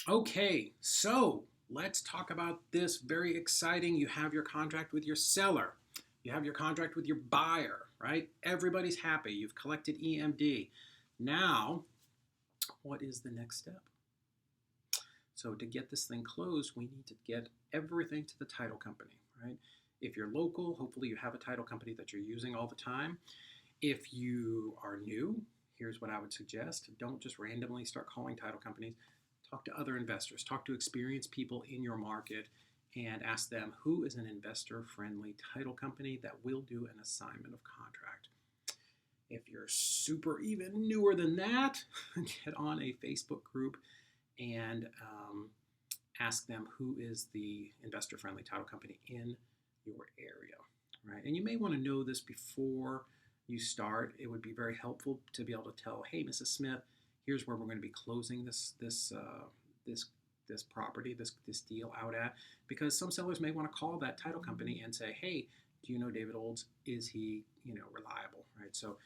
Okay, so let's talk about this very exciting. You have your contract with your seller, you have your contract with your buyer, right? Everybody's happy. You've collected EMD. Now, what is the next step? So, to get this thing closed, we need to get everything to the title company, right? If you're local, hopefully you have a title company that you're using all the time. If you are new, here's what I would suggest. Don't just randomly start calling title companies. Talk to other investors, talk to experienced people in your market, and ask them who is an investor friendly title company that will do an assignment of contract. If you're super even newer than that, get on a Facebook group and ask them who is the investor friendly title company in your area, right? And you may want to know this before you start. It would be very helpful to be able to tell, hey, Mrs. Smith, here's where we're going to be closing this property, this deal out at, because some sellers may want to call that title company and say, hey, do you know David Olds? Is he reliable, right? So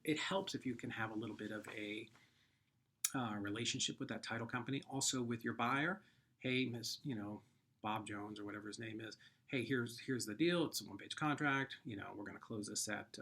it helps if you can have a little bit of a relationship with that title company. Also with your buyer, hey, Miss, Bob Jones or whatever his name is. Hey, here's the deal. It's a one-page contract. We're going to close this at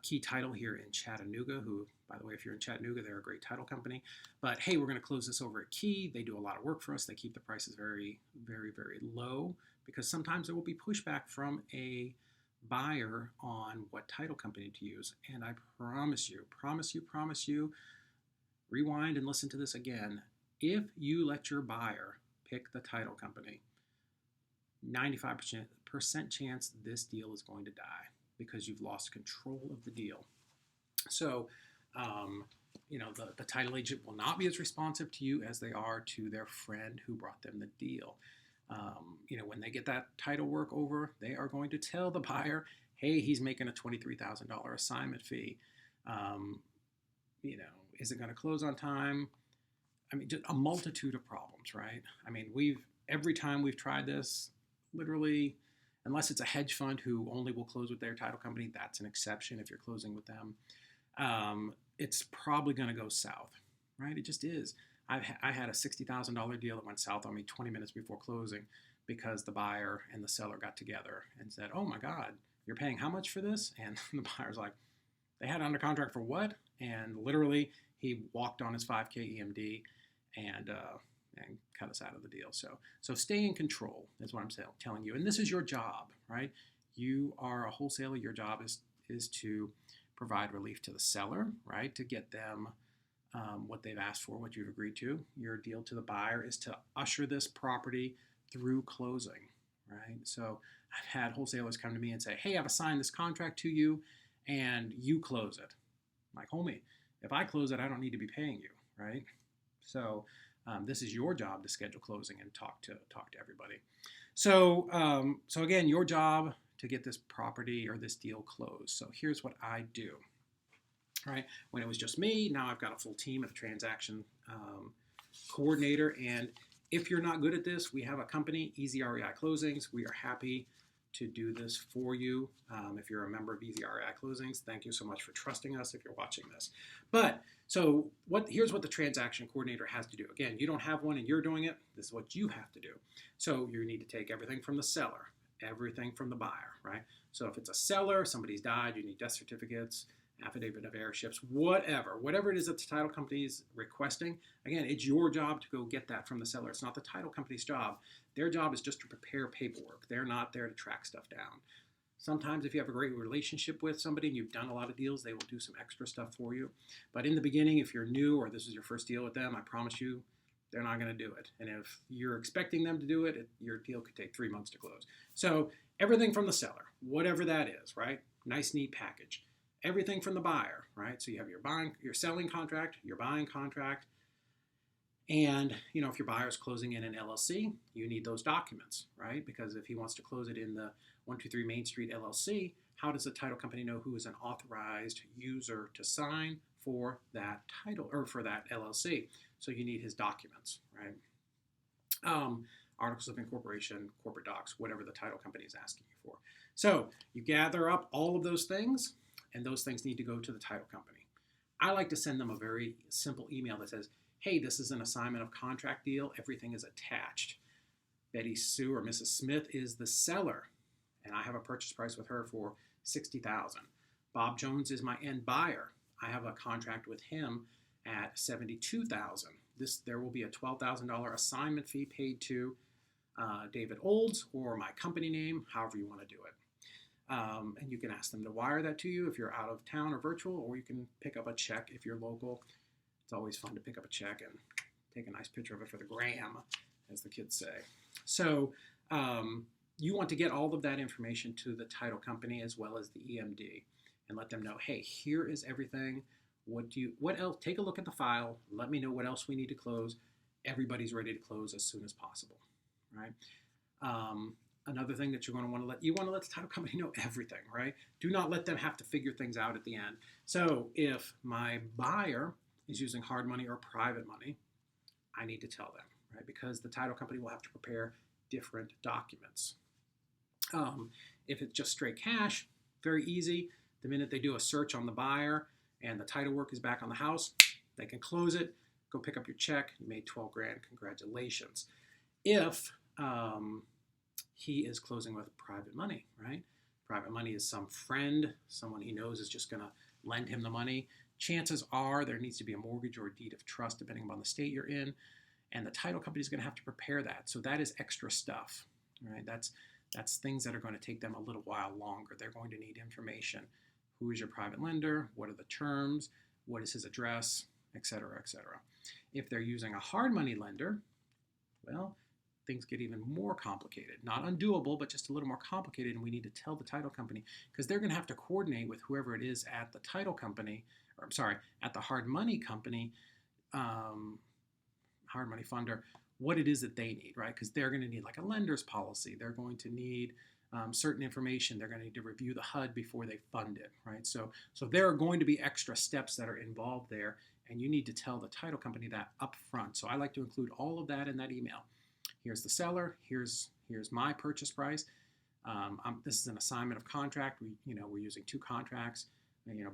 Key Title here in Chattanooga, who, by the way, if you're in Chattanooga, they're a great title company. But hey, we're going to close this over at Key. They do a lot of work for us. They keep the prices very, very, very low because sometimes there will be pushback from a buyer on what title company to use. And I promise you, rewind and listen to this again. If you let your buyer pick the title company, 95% chance this deal is going to die because you've lost control of the deal. So, the title agent will not be as responsive to you as they are to their friend who brought them the deal. When they get that title work over, they are going to tell the buyer, hey, he's making a $23,000 assignment fee. Is it going to close on time? I mean, just a multitude of problems, right? I mean, every time we've tried this, literally, unless it's a hedge fund who only will close with their title company, that's an exception if you're closing with them. It's probably going to go south, right? It just is. I had a $60,000 deal that went south on me 20 minutes before closing because the buyer and the seller got together and said, oh my God, you're paying how much for this? And the buyer's like, they had it under contract for what? And literally, he walked on his 5K EMD and cut us out of the deal. So stay in control is what I'm telling you. And this is your job, right? You are a wholesaler. Your job is to provide relief to the seller, right? To get them what they've asked for, what you've agreed to. Your deal to the buyer is to usher this property through closing, right? So I've had wholesalers come to me and say, hey, I've assigned this contract to you and you close it. I'm like, homie, if I close it, I don't need to be paying you, right? So this is your job to schedule closing and talk to everybody. So again, your job to get this property or this deal closed. So here's what I do. Right? When it was just me, now I've got a full team of transaction coordinator. And if you're not good at this, we have a company, Easy REI Closings. We are happy to do this for you. If you're a member of Easy REI Closings, thank you so much for trusting us if you're watching this. But here's what the transaction coordinator has to do. Again, you don't have one and you're doing it. This is what you have to do. So you need to take everything from the seller, everything from the buyer, right? So if it's a seller, somebody's died, you need death certificates, affidavit of heirships, whatever it is that the title company is requesting. Again, it's your job to go get that from the seller. It's not the title company's job. Their job is just to prepare paperwork. They're not there to track stuff down. Sometimes if you have a great relationship with somebody and you've done a lot of deals, they will do some extra stuff for you. But in the beginning, if you're new or this is your first deal with them, I promise you, they're not going to do it. And if you're expecting them to do it, your deal could take 3 months to close. So everything from the seller, whatever that is, right? Nice, neat package. Everything from the buyer, right? So you have your selling contract, your buying contract, and if your buyer is closing in an LLC, you need those documents, right? Because if he wants to close it in the 123 Main Street LLC, how does the title company know who is an authorized user to sign for that title or for that LLC? So you need his documents, right? Articles of incorporation, corporate docs, whatever the title company is asking you for. So you gather up all of those things, and those things need to go to the title company. I like to send them a very simple email that says, hey, this is an assignment of contract deal. Everything is attached. Betty Sue or Mrs. Smith is the seller, and I have a purchase price with her for $60,000. Bob Jones is my end buyer. I have a contract with him at $72,000. There will be a $12,000 assignment fee paid to David Olds or my company name, however you want to do it. And you can ask them to wire that to you if you're out of town or virtual, or you can pick up a check if you're local. It's always fun to pick up a check and take a nice picture of it for the gram, as the kids say. So you want to get all of that information to the title company as well as the EMD and let them know, hey, here is everything. What else? Take a look at the file. Let me know what else we need to close. Everybody's ready to close as soon as possible, right? Another thing that you want to let the title company know everything, right? Do not let them have to figure things out at the end. So if my buyer is using hard money or private money, I need to tell them, right? Because the title company will have to prepare different documents. If it's just straight cash, very easy. The minute they do a search on the buyer and the title work is back on the house, they can close it, go pick up your check. You made 12 grand, congratulations. If he is closing with private money, right? Private money is some friend, someone he knows is just going to lend him the money. Chances are there needs to be a mortgage or a deed of trust, depending upon the state you're in, and the title company is going to have to prepare that. So that is extra stuff, right? That's things that are going to take them a little while longer. They're going to need information. Who is your private lender? What are the terms? What is his address? Et cetera, et cetera. If they're using a hard money lender, well, things get even more complicated. Not undoable, but just a little more complicated, and we need to tell the title company because they're going to have to coordinate with whoever it is at the title company, or I'm sorry, at the hard money company, hard money funder, what it is that they need, right? Because they're going to need like a lender's policy. They're going to need certain information. They're going to need to review the HUD before they fund it, right? So there are going to be extra steps that are involved there, and you need to tell the title company that up front. So I like to include all of that in that email. Here's the seller. Here's my purchase price. This is an assignment of contract. We're using two contracts.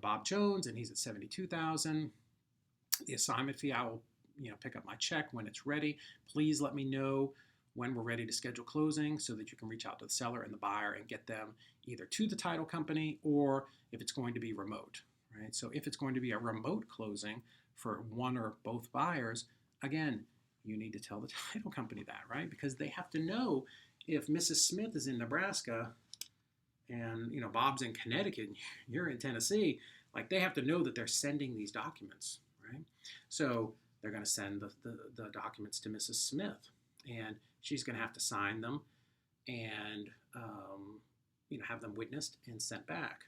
Bob Jones, and he's at $72,000. The assignment fee, I will pick up my check when it's ready. Please let me know when we're ready to schedule closing so that you can reach out to the seller and the buyer and get them either to the title company or if it's going to be remote, right? So if it's going to be a remote closing for one or both buyers, again, you need to tell the title company that, right? Because they have to know if Mrs. Smith is in Nebraska and Bob's in Connecticut and you're in Tennessee, like they have to know that they're sending these documents, right? So they're going to send the documents to Mrs. Smith, and she's going to have to sign them and have them witnessed and sent back.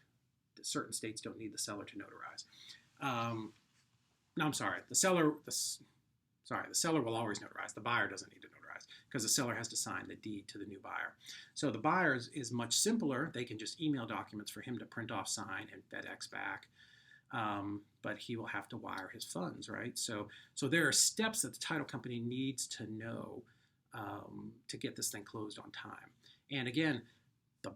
Certain states don't need the seller to notarize. No, I'm sorry. The seller will always notarize. The buyer doesn't need to notarize because the seller has to sign the deed to the new buyer. So the buyer's is much simpler. They can just email documents for him to print off, sign, and FedEx back. But he will have to wire his funds, right? So there are steps that the title company needs to know to get this thing closed on time. And again, the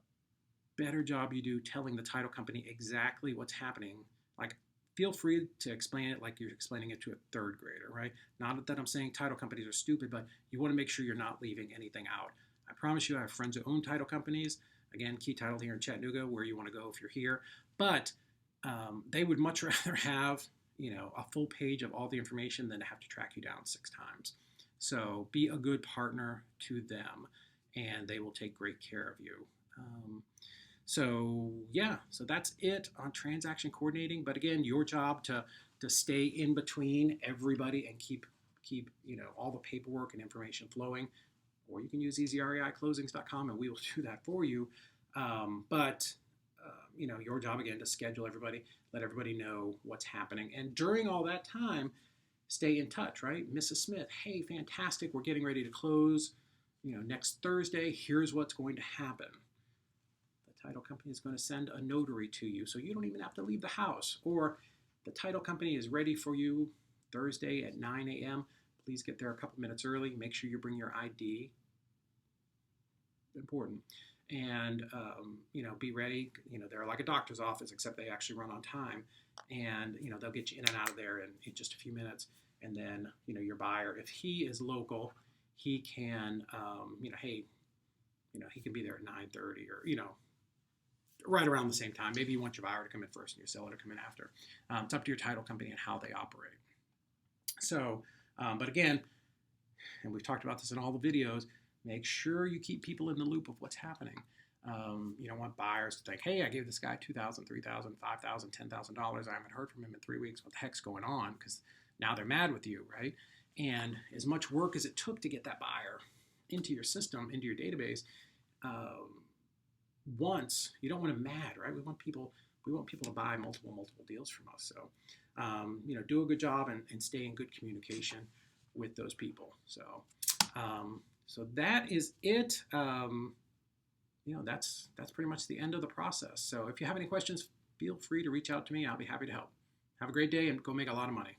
better job you do telling the title company exactly what's happening, like feel free to explain it like you're explaining it to a third grader, right? Not that I'm saying title companies are stupid, but you want to make sure you're not leaving anything out. I promise you I have friends who own title companies. Again, Key Title here in Chattanooga, where you want to go if you're here. But they would much rather have a full page of all the information than to have to track you down 6 times. So be a good partner to them, and they will take great care of you. So that's it on transaction coordinating. But again, your job to stay in between everybody and keep all the paperwork and information flowing. Or you can use easyreiclosings.com and we will do that for you. Your job again to schedule everybody, let everybody know what's happening, and during all that time, stay in touch. Right, Mrs. Smith. Hey, fantastic. We're getting ready to close. Next Thursday. Here's what's going to happen. Title company is going to send a notary to you, so you don't even have to leave the house. Or the title company is ready for you Thursday at 9 a.m. Please get there a couple minutes early. Make sure you bring your ID. Important. And, be ready. They're like a doctor's office, except they actually run on time. And, they'll get you in and out of there in just a few minutes. And then, your buyer, if he is local, he can, hey, he can be there at 9:30 or, right around the same time. Maybe you want your buyer to come in first and your seller to come in after. It's up to your title company and how they operate. So, but again, and we've talked about this in all the videos, make sure you keep people in the loop of what's happening. You don't want buyers to think, hey, I gave this guy $2,000, $3,000, $5,000, $10,000. I haven't heard from him in 3 weeks. What the heck's going on? Because now they're mad with you, right? And as much work as it took to get that buyer into your system, into your database, once, you don't want them mad, right? We want people to buy multiple deals from us. So, do a good job and stay in good communication with those people. So, so that is it. That's pretty much the end of the process. So if you have any questions, feel free to reach out to me. I'll be happy to help. Have a great day and go make a lot of money.